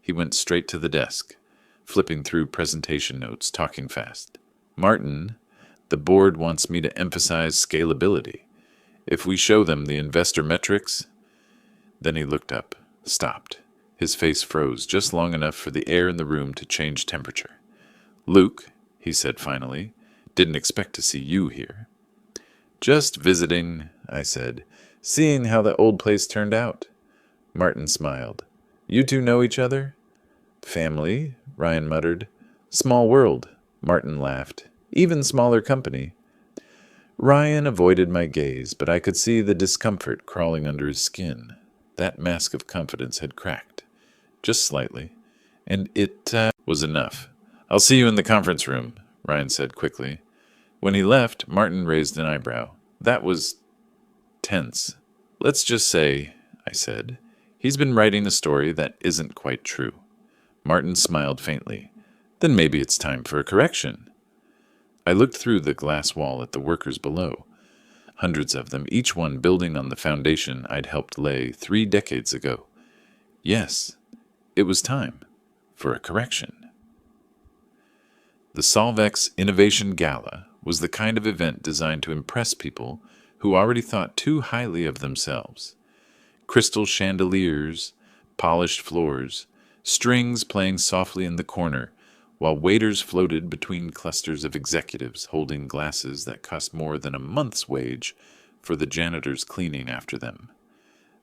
He went straight to the desk, flipping through presentation notes, talking fast. "Martin, the board wants me to emphasize scalability. If we show them the investor metrics..." Then he looked up, stopped. His face froze just long enough for the air in the room to change temperature. "Luke," he said finally, "didn't expect to see you here." "Just visiting," I said, "seeing how the old place turned out." Martin smiled. "You two know each other?" "Family," Ryan muttered. "Small world," Martin laughed. "Even smaller company." Ryan avoided my gaze, but I could see the discomfort crawling under his skin. That mask of confidence had cracked. Just slightly. And it was enough. "I'll see you in the conference room," Ryan said quickly. When he left, Martin raised an eyebrow. That was tense. "Let's just say," I said, "he's been writing a story that isn't quite true." Martin smiled faintly. "Then maybe it's time for a correction." I looked through the glass wall at the workers below. hundreds of them, each one building on the foundation I'd helped lay 3 decades ago. Yes, it was time for a correction. The Solvex Innovation Gala was the kind of event designed to impress people who already thought too highly of themselves. Crystal chandeliers, polished floors, strings playing softly in the corner, while waiters floated between clusters of executives holding glasses that cost more than a month's wage for the janitors cleaning after them.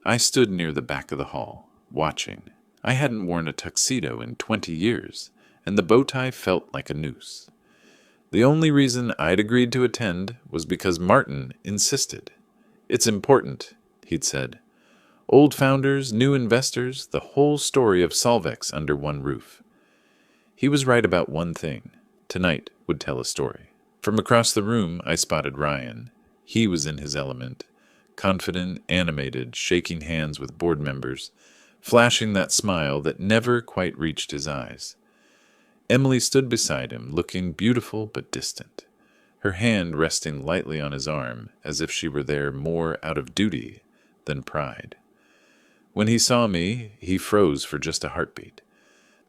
I stood near the back of the hall, watching. I hadn't worn a tuxedo in 20 years, and the bow tie felt like a noose. The only reason I'd agreed to attend was because Martin insisted. "It's important," he'd said. "Old founders, new investors, the whole story of Solvex under one roof." He was right about one thing. Tonight would tell a story. From across the room, I spotted Ryan. He was in his element, confident, animated, shaking hands with board members, flashing that smile that never quite reached his eyes. Emily stood beside him, looking beautiful but distant, her hand resting lightly on his arm, as if she were there more out of duty than pride. When he saw me, he froze for just a heartbeat.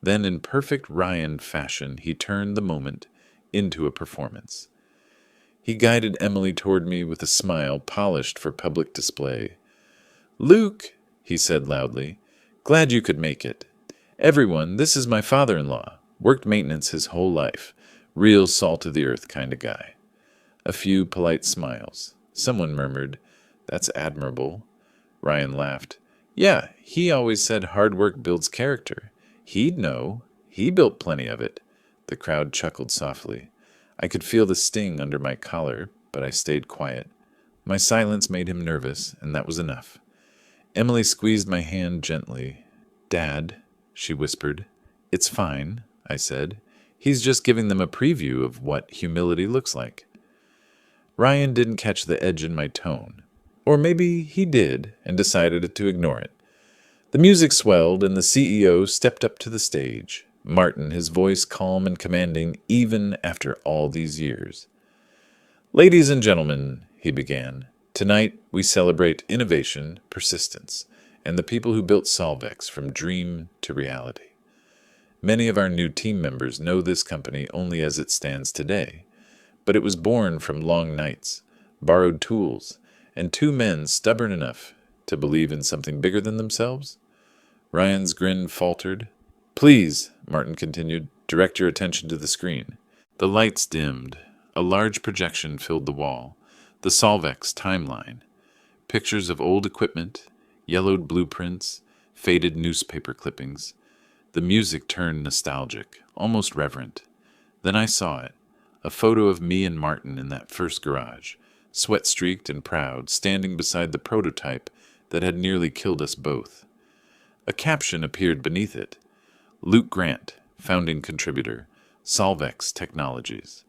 Then, in perfect Ryan fashion, he turned the moment into a performance. He guided Emily toward me with a smile polished for public display. "Luke," he said loudly, "glad you could make it. Everyone, this is my father-in-law. Worked maintenance his whole life. Real salt-of-the-earth kind of guy." A few polite smiles. Someone murmured, "That's admirable." Ryan laughed. "Yeah, he always said hard work builds character. He'd know. He built plenty of it." The crowd chuckled softly. I could feel the sting under my collar, but I stayed quiet. My silence made him nervous, and that was enough. Emily squeezed my hand gently. "Dad," she whispered. "It's fine," I said. "He's just giving them a preview of what humility looks like." Ryan didn't catch the edge in my tone. Or maybe he did and decided to ignore it. The music swelled and the CEO stepped up to the stage, Martin, his voice calm and commanding even after all these years. "Ladies and gentlemen," he began, "tonight we celebrate innovation, persistence, and the people who built Solvex from dream to reality. Many of our new team members know this company only as it stands today, but it was born from long nights, borrowed tools, and 2 men stubborn enough to believe in something bigger than themselves." Ryan's grin faltered. "Please," Martin continued, "direct your attention to the screen." The lights dimmed. A large projection filled the wall. The Solvex timeline. Pictures of old equipment, yellowed blueprints, faded newspaper clippings. The music turned nostalgic, almost reverent. Then I saw it. A photo of me and Martin in that first garage, sweat-streaked and proud, standing beside the prototype that had nearly killed us both. A caption appeared beneath it. "Luke Grant, founding contributor, Solvex Technologies."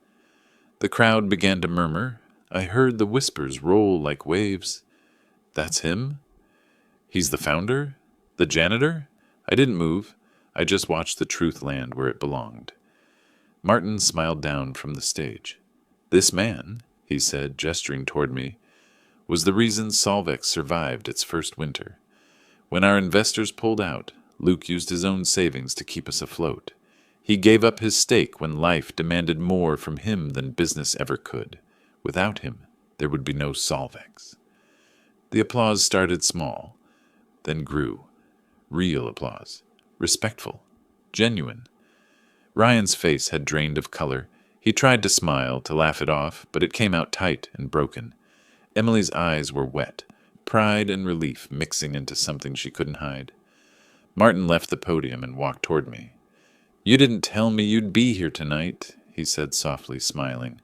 The crowd began to murmur. I heard the whispers roll like waves. "That's him? He's the founder? The janitor?" I didn't move. I just watched the truth land where it belonged. Martin smiled down from the stage. "This man," he said, gesturing toward me, "was the reason Solvex survived its first winter. When our investors pulled out, Luke used his own savings to keep us afloat. He gave up his stake when life demanded more from him than business ever could. Without him, there would be no Solvex." The applause started small, then grew. Real applause. Respectful. Genuine. Ryan's face had drained of color. He tried to smile, to laugh it off, but it came out tight and broken. Emily's eyes were wet, pride and relief mixing into something she couldn't hide. Martin left the podium and walked toward me. "You didn't tell me you'd be here tonight," he said softly, smiling.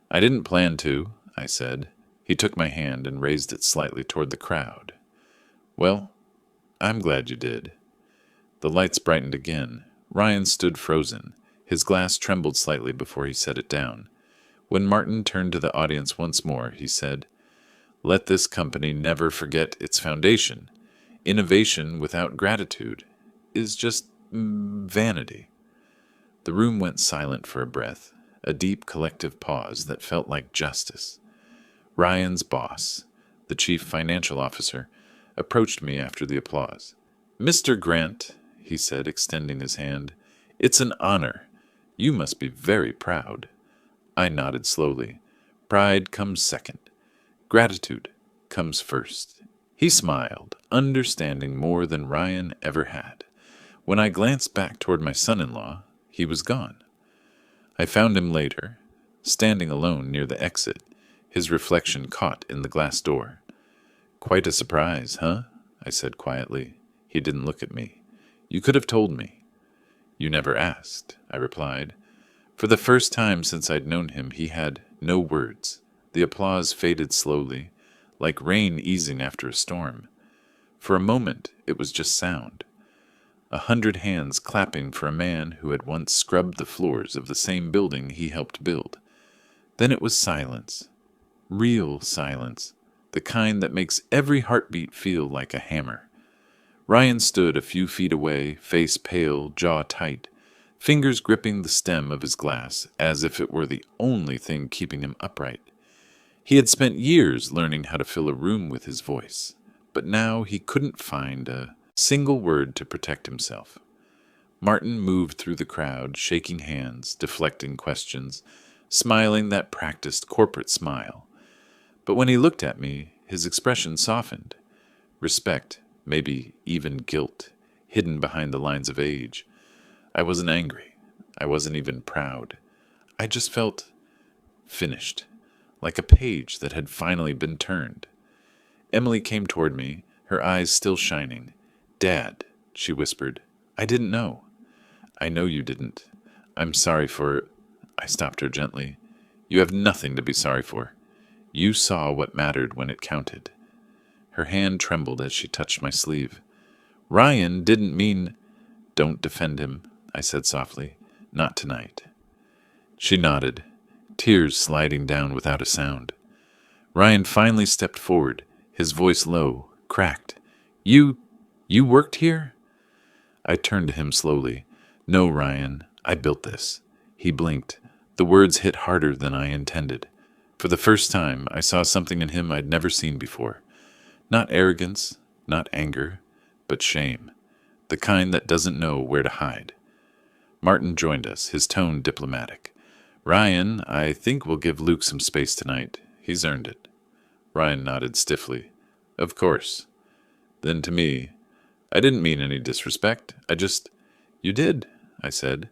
"I didn't plan to," I said. He took my hand and raised it slightly toward the crowd. "Well, I'm glad you did." The lights brightened again. Ryan stood frozen. His glass trembled slightly before he set it down. When Martin turned to the audience once more, he said, "Let this company never forget its foundation. Innovation without gratitude is just vanity." The room went silent for a breath, a deep collective pause that felt like justice. Ryan's boss, the chief financial officer, approached me after the applause. "Mr. Grant," he said, extending his hand, "it's an honor. You must be very proud." I nodded slowly. Pride comes second. Gratitude comes first. He smiled, understanding more than Ryan ever had. When I glanced back toward my son-in-law, he was gone. I found him later, standing alone near the exit, his reflection caught in the glass door. "Quite a surprise, huh?" I said quietly. He didn't look at me. "You could have told me." "You never asked," I replied. For the first time since I'd known him, he had no words. The applause faded slowly, like rain easing after a storm. For a moment, it was just sound. 100 hands clapping for a man who had once scrubbed the floors of the same building he helped build. Then it was silence. Real silence. The kind that makes every heartbeat feel like a hammer. Ryan stood a few feet away, face pale, jaw tight, fingers gripping the stem of his glass as if it were the only thing keeping him upright. He had spent years learning how to fill a room with his voice, but now he couldn't find a single word to protect himself. Martin moved through the crowd, shaking hands, deflecting questions, smiling that practiced corporate smile. But when he looked at me, his expression softened. Respect, maybe even guilt, hidden behind the lines of age. I wasn't angry. I wasn't even proud. I just felt finished, like a page that had finally been turned. Emily came toward me, her eyes still shining. "Dad," she whispered, "I didn't know." "I know you didn't. I'm sorry for—" I stopped her gently. "You have nothing to be sorry for. You saw what mattered when it counted." Her hand trembled as she touched my sleeve. "Ryan didn't mean—" "Don't defend him," I said softly. "Not tonight." She nodded, tears sliding down without a sound. Ryan finally stepped forward, his voice low, cracked. You worked here?" I turned to him slowly. "No, Ryan, I built this." He blinked. The words hit harder than I intended. For the first time, I saw something in him I'd never seen before. Not arrogance, not anger, but shame. The kind that doesn't know where to hide. Martin joined us, his tone diplomatic. "Ryan, I think we'll give Luke some space tonight. He's earned it." Ryan nodded stiffly. "Of course." Then to me, "I didn't mean any disrespect. You did," I said.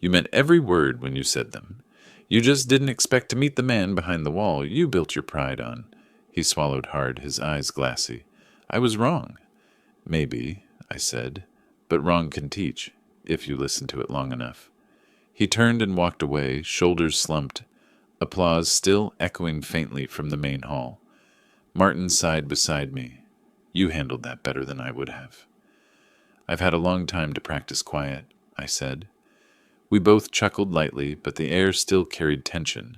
"You meant every word when you said them. You just didn't expect to meet the man behind the wall you built your pride on." He swallowed hard, his eyes glassy. "I was wrong." "Maybe," I said, "but wrong can teach, if you listen to it long enough." He turned and walked away, shoulders slumped, applause still echoing faintly from the main hall. Martin sighed beside me. "You handled that better than I would have." "I've had a long time to practice quiet," I said. We both chuckled lightly, but the air still carried tension.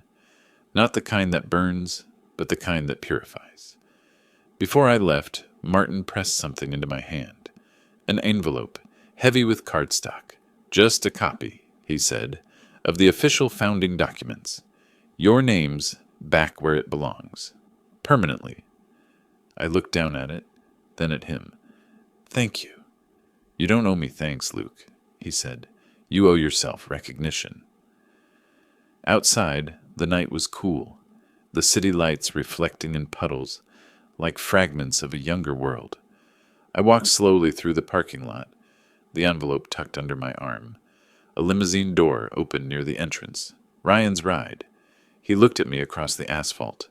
Not the kind that burns, but the kind that purifies. Before I left, Martin pressed something into my hand. An envelope, heavy with cardstock. "Just a copy," he said, "of the official founding documents. Your name's back where it belongs. Permanently." I looked down at it, then at him. "Thank you." "You don't owe me thanks, Luke," he said. "You owe yourself recognition." Outside, the night was cool, the city lights reflecting in puddles, like fragments of a younger world. I walked slowly through the parking lot, the envelope tucked under my arm. A limousine door opened near the entrance. Ryan's ride. He looked at me across the asphalt.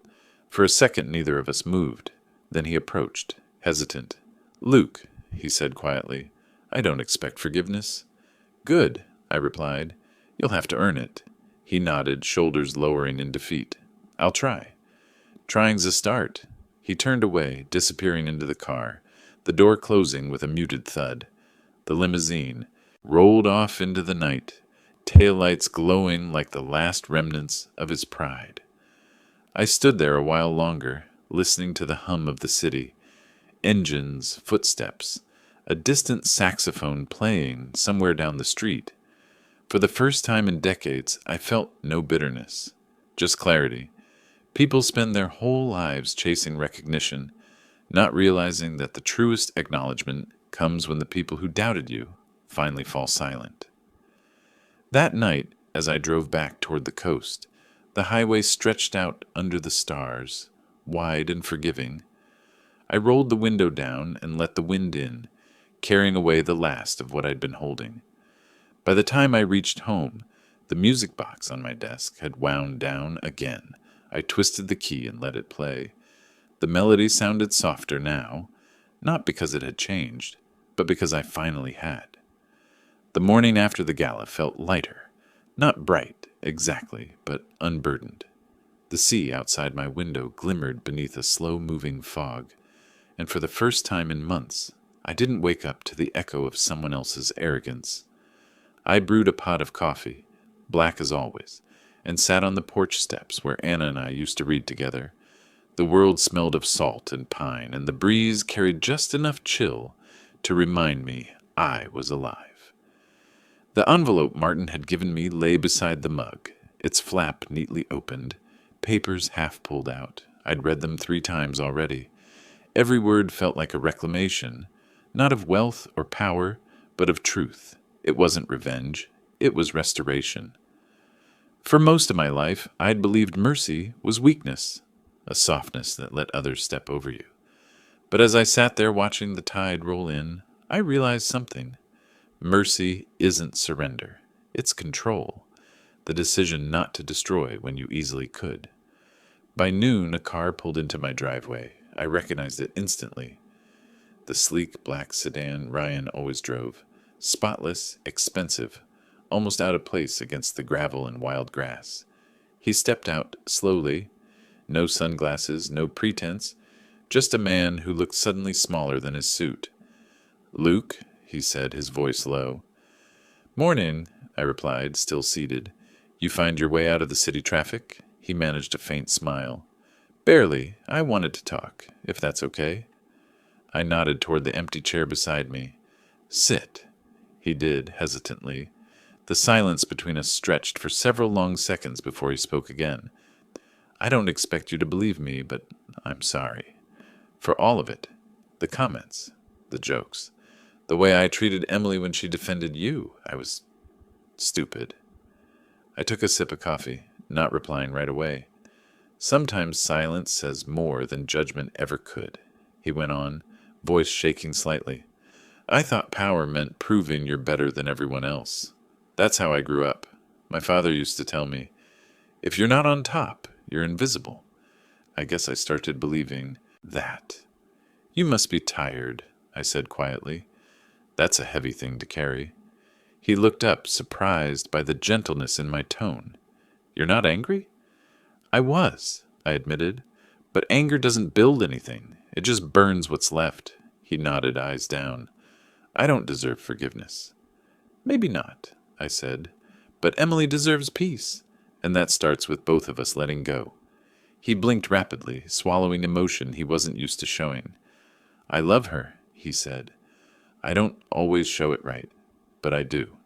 For a second, neither of us moved. Then he approached, hesitant. "Luke," he said quietly, "I don't expect forgiveness." "Good," I replied. "You'll have to earn it." He nodded, shoulders lowering in defeat. "I'll try." "Trying's a start." He turned away, disappearing into the car, the door closing with a muted thud. The limousine rolled off into the night, taillights glowing like the last remnants of his pride. I stood there a while longer, listening to the hum of the city. Engines, footsteps, a distant saxophone playing somewhere down the street. For the first time in decades, I felt no bitterness, just clarity. People spend their whole lives chasing recognition, not realizing that the truest acknowledgement comes when the people who doubted you finally fall silent. That night, as I drove back toward the coast, the highway stretched out under the stars, wide and forgiving. I rolled the window down and let the wind in, carrying away the last of what I'd been holding. By the time I reached home, the music box on my desk had wound down again. I twisted the key and let it play. The melody sounded softer now, not because it had changed, but because I finally had. The morning after the gala felt lighter, not bright, exactly, but unburdened. The sea outside my window glimmered beneath a slow-moving fog, and for the first time in months, I didn't wake up to the echo of someone else's arrogance. I brewed a pot of coffee, black as always, and sat on the porch steps where Anna and I used to read together. The world smelled of salt and pine, and the breeze carried just enough chill to remind me I was alive. The envelope Martin had given me lay beside the mug, its flap neatly opened, papers half pulled out. I'd read them 3 times already. Every word felt like a reclamation, not of wealth or power, but of truth. It wasn't revenge. It was restoration. For most of my life, I'd believed mercy was weakness, a softness that let others step over you. But as I sat there watching the tide roll in, I realized something. Mercy isn't surrender. It's control, the decision not to destroy when you easily could. By noon, a car pulled into my driveway. I recognized it instantly. The sleek black sedan Ryan always drove, spotless, expensive, almost out of place against the gravel and wild grass. He stepped out slowly, no sunglasses, no pretense, just a man who looked suddenly smaller than his suit. "Luke," he said, his voice low. "Morning," I replied, still seated. "You find your way out of the city traffic?" He managed a faint smile. "Barely. I wanted to talk, if that's okay." I nodded toward the empty chair beside me. "Sit." He did, hesitantly. The silence between us stretched for several long seconds before he spoke again. "I don't expect you to believe me, but I'm sorry. For all of it. The comments. The jokes. The way I treated Emily when she defended you. I was stupid." I took a sip of coffee, not replying right away. "Sometimes silence says more than judgment ever could," he went on, voice shaking slightly. "I thought power meant proving you're better than everyone else. That's how I grew up. My father used to tell me, if you're not on top, you're invisible. I guess I started believing that." "You must be tired," I said quietly. That's a heavy thing to carry. He looked up, surprised by the gentleness in my tone. "You're not angry?" "I was," I admitted. "But anger doesn't build anything. It just burns what's left." He nodded, eyes down. "I don't deserve forgiveness." "Maybe not," I said. "But Emily deserves peace, and that starts with both of us letting go." He blinked rapidly, swallowing emotion he wasn't used to showing. "I love her," he said. "I don't always show it right, but I do."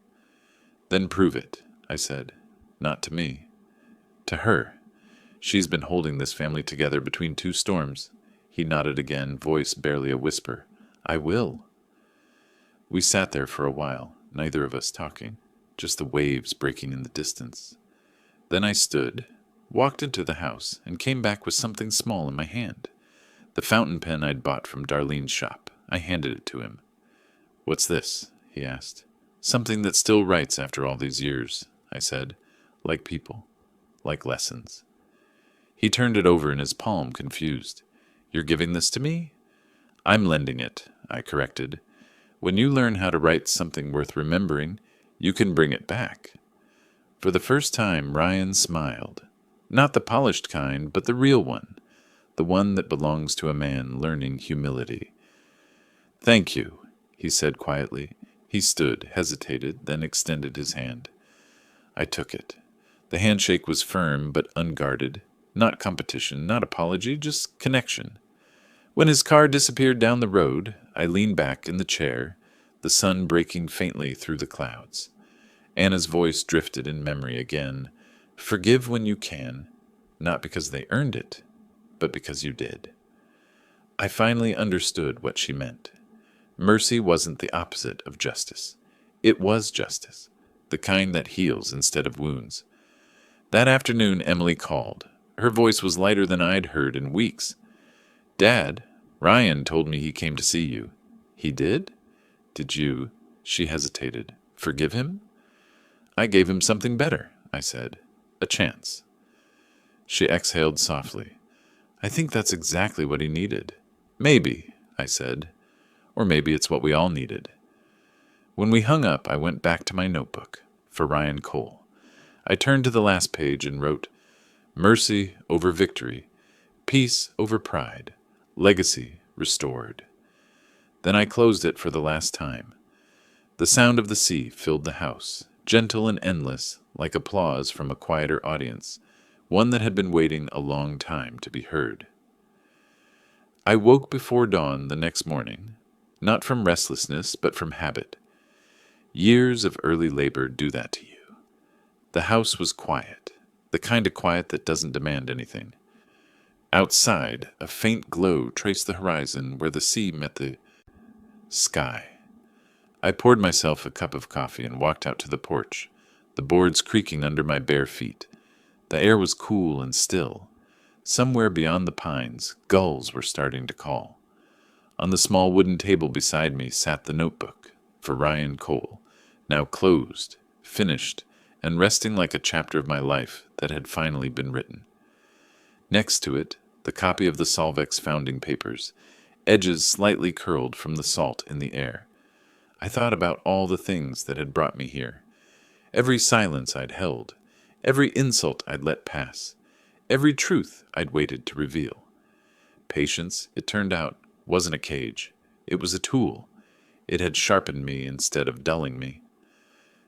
"Then prove it," I said. "Not to me. To her. She's been holding this family together between 2 storms." He nodded again, voice barely a whisper. "I will." We sat there for a while, neither of us talking, just the waves breaking in the distance. Then I stood, walked into the house, and came back with something small in my hand. The fountain pen I'd bought from Darlene's shop. I handed it to him. "What's this?" he asked. "Something that still writes after all these years," I said. "Like people. Like lessons." He turned it over in his palm, confused. "You're giving this to me?" "I'm lending it," I corrected. "When you learn how to write something worth remembering, you can bring it back." For the first time, Ryan smiled. Not the polished kind, but the real one. The one that belongs to a man learning humility. "Thank you," he said quietly. He stood, hesitated, then extended his hand. I took it. The handshake was firm but unguarded. Not competition, not apology, just connection. When his car disappeared down the road, I leaned back in the chair, the sun breaking faintly through the clouds. Anna's voice drifted in memory again. "Forgive when you can. not because they earned it, but because you did. I finally understood what she meant. Mercy wasn't the opposite of justice. It was justice, the kind that heals instead of wounds. That afternoon, Emily called. Her voice was lighter than I'd heard in weeks. "Dad, Ryan told me he came to see you." "He did? Did you?" She hesitated. "Forgive him?" "I gave him something better," I said. "A chance." She exhaled softly. "I think that's exactly what he needed." "Maybe," I said. "Or maybe it's what we all needed." When we hung up, I went back to my notebook for Ryan Cole. I turned to the last page and wrote, "Mercy over victory, peace over pride, legacy restored." Then I closed it for the last time. The sound of the sea filled the house, gentle and endless, like applause from a quieter audience, one that had been waiting a long time to be heard. I woke before dawn the next morning, not from restlessness, but from habit. Years of early labor do that to you. The house was quiet, the kind of quiet that doesn't demand anything. Outside, a faint glow traced the horizon where the sea met the sky. I poured myself a cup of coffee and walked out to the porch, the boards creaking under my bare feet. The air was cool and still. Somewhere beyond the pines, gulls were starting to call. On the small wooden table beside me sat the notebook for Ryan Cole, now closed, finished, and resting like a chapter of my life that had finally been written. Next to it, the copy of the Solvex founding papers, edges slightly curled from the salt in the air. I thought about all the things that had brought me here. Every silence I'd held, every insult I'd let pass, every truth I'd waited to reveal. Patience, it turned out, wasn't a cage. It was a tool. It had sharpened me instead of dulling me.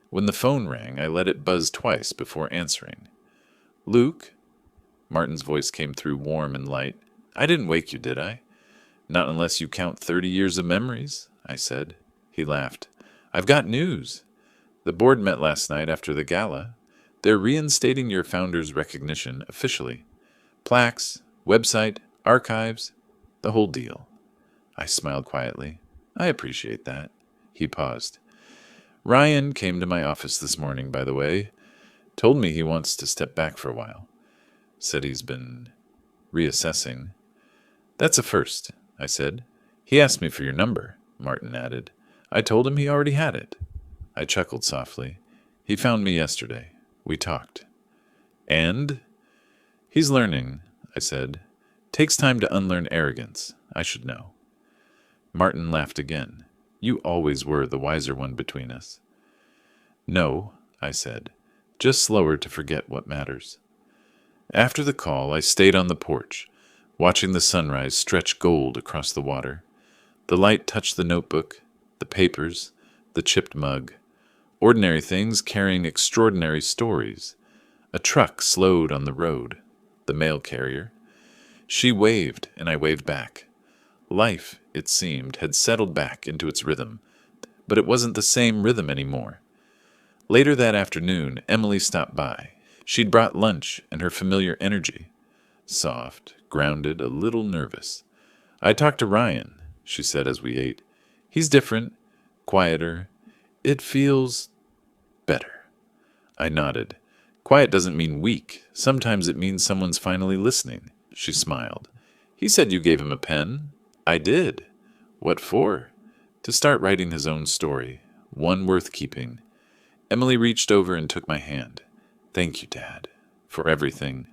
When the phone rang, I let it buzz twice before answering. "Luke?" Martin's voice came through warm and light. "I didn't wake you, did I?" "Not unless you count 30 years of memories," I said. He laughed. "I've got news. The board met last night after the gala. They're reinstating your founder's recognition officially. Plaques, website, archives, the whole deal." I smiled quietly. "I appreciate that." He paused. "Ryan came to my office this morning, by the way. Told me he wants to step back for a while. Said he's been reassessing." "That's a first," I said. "He asked me for your number," Martin added. "I told him he already had it." I chuckled softly. "He found me yesterday. We talked." "And?" "He's learning," I said. "Takes time to unlearn arrogance. I should know." Martin laughed again. "You always were the wiser one between us." "No," I said. "Just slower to forget what matters." After the call, I stayed on the porch, watching the sunrise stretch gold across the water. The light touched the notebook, the papers, the chipped mug. Ordinary things carrying extraordinary stories. A truck slowed on the road. The mail carrier. She waved, and I waved back. Life, it seemed, had settled back into its rhythm, but it wasn't the same rhythm anymore. Later that afternoon, Emily stopped by. She'd brought lunch and her familiar energy. Soft, grounded, a little nervous. "I talked to Ryan," she said as we ate. "He's different, quieter. It feels better." I nodded. "Quiet doesn't mean weak. Sometimes it means someone's finally listening." She smiled. "He said you gave him a pen." "I did." "What for?" "To start writing his own story. One worth keeping." Emily reached over and took my hand. "Thank you, Dad, for everything."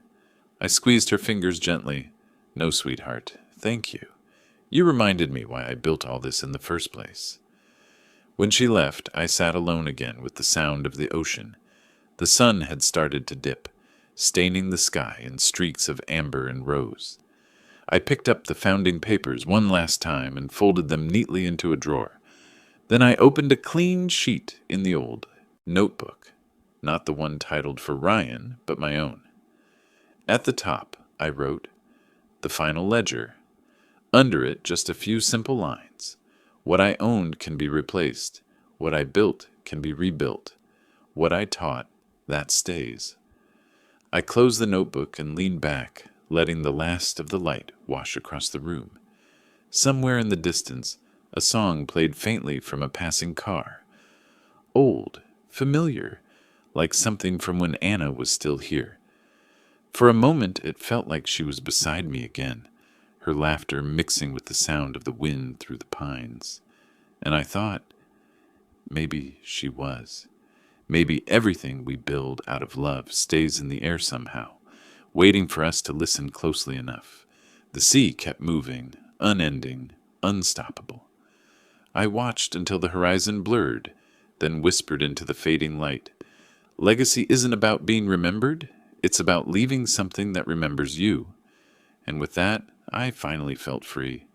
I squeezed her fingers gently. "No, sweetheart, thank you. You reminded me why I built all this in the first place." When she left, I sat alone again with the sound of the ocean. The sun had started to dip, staining the sky in streaks of amber and rose. I picked up the founding papers one last time and folded them neatly into a drawer. Then I opened a clean sheet in the old notebook, not the one titled for Ryan, but my own. At the top, I wrote, "The Final Ledger." Under it, just a few simple lines. What I owned can be replaced. What I built can be rebuilt. What I taught, that stays. I closed the notebook and leaned back, letting the last of the light wash across the room. Somewhere in the distance, a song played faintly from a passing car. Old, familiar, like something from when Anna was still here. For a moment, it felt like she was beside me again, her laughter mixing with the sound of the wind through the pines. And I thought, maybe she was. Maybe everything we build out of love stays in the air somehow, waiting for us to listen closely enough. The sea kept moving, unending, unstoppable. I watched until the horizon blurred, then whispered into the fading light. Legacy isn't about being remembered, it's about leaving something that remembers you. And with that, I finally felt free.